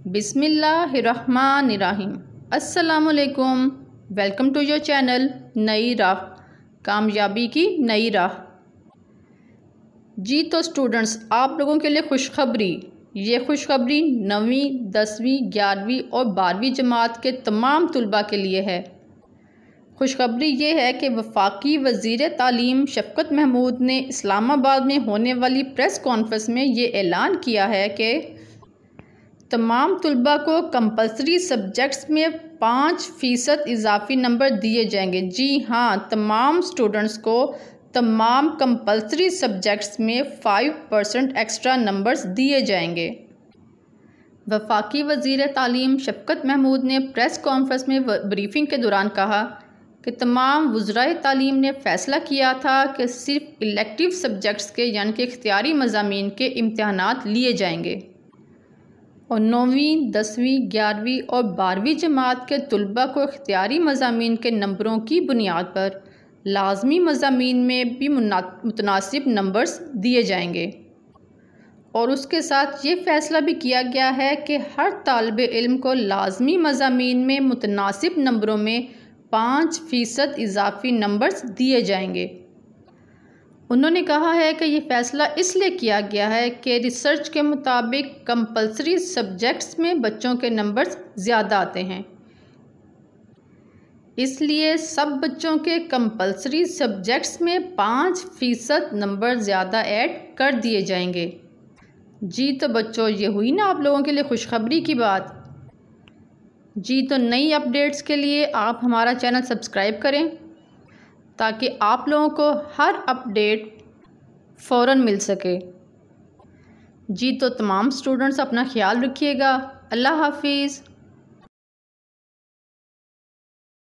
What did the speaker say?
बिस्मिल्लाहिर्रहमानिर्रहीम। अस्सलामुअलैकुम। Welcome to your channel नई राह, कामयाबी की नई राह। जी तो स्टूडेंट्स, आप लोगों के लिए खुशखबरी। ये खुशखबरी 9वीं 10वीं 11वीं और 12वीं जमात के तमाम तलबा के लिए है। खुशखबरी ये है कि वफाकी वज़ीर तालीम शफ़क़त महमूद ने इस्लामाबाद में होने वाली प्रेस कॉन्फ्रेंस में ये ऐलान किया है कि तमाम तलबा को कंपलसरी सब्जेक्ट्स में 5% इजाफी नंबर दिए जाएंगे। जी हाँ, तमाम स्टूडेंट्स को तमाम कंपलसरी सब्जेक्ट्स में 5% एक्स्ट्रा नंबर्स दिए जाएंगे। वफाकी वज़ीर तालीम शफ़क़त महमूद ने प्रेस कॉन्फ्रेंस में ब्रीफिंग के दौरान कहा कि तमाम वज़राए तालीम ने फ़ैसला किया था कि सिर्फ इलेक्टिव सब्जेक्ट्स के यानी कि इख्तियारी मज़ामीन के इम्तहानात लिए जाएंगे और 9वीं 10वीं 11वीं और 12वीं जमात के तलबा को इख्तियारी मज़ामीन के नंबरों की बुनियाद पर लाजमी मज़ामीन में भी मुतनासिब नंबर्स दिए जाएंगे। और उसके साथ ये फ़ैसला भी किया गया है कि हर तालिब इल्म को लाजमी मज़ामीन में मुतनासिब नंबरों में 5% इजाफी नंबर्स दिए जाएंगे। उन्होंने कहा है कि ये फ़ैसला इसलिए किया गया है कि रिसर्च के मुताबिक कंपलसरी सब्जेक्ट्स में बच्चों के नंबर्स ज़्यादा आते हैं, इसलिए सब बच्चों के कंपलसरी सब्जेक्ट्स में 5% नंबर ज़्यादा ऐड कर दिए जाएंगे। जी तो बच्चों, ये हुई ना आप लोगों के लिए खुशखबरी की बात। जी तो नई अपडेट्स के लिए आप हमारा चैनल सब्सक्राइब करें ताकि आप लोगों को हर अपडेट फ़ौरन मिल सके। जी तो तमाम स्टूडेंट्स अपना ख्याल रखिएगा। अल्लाह हाफिज़।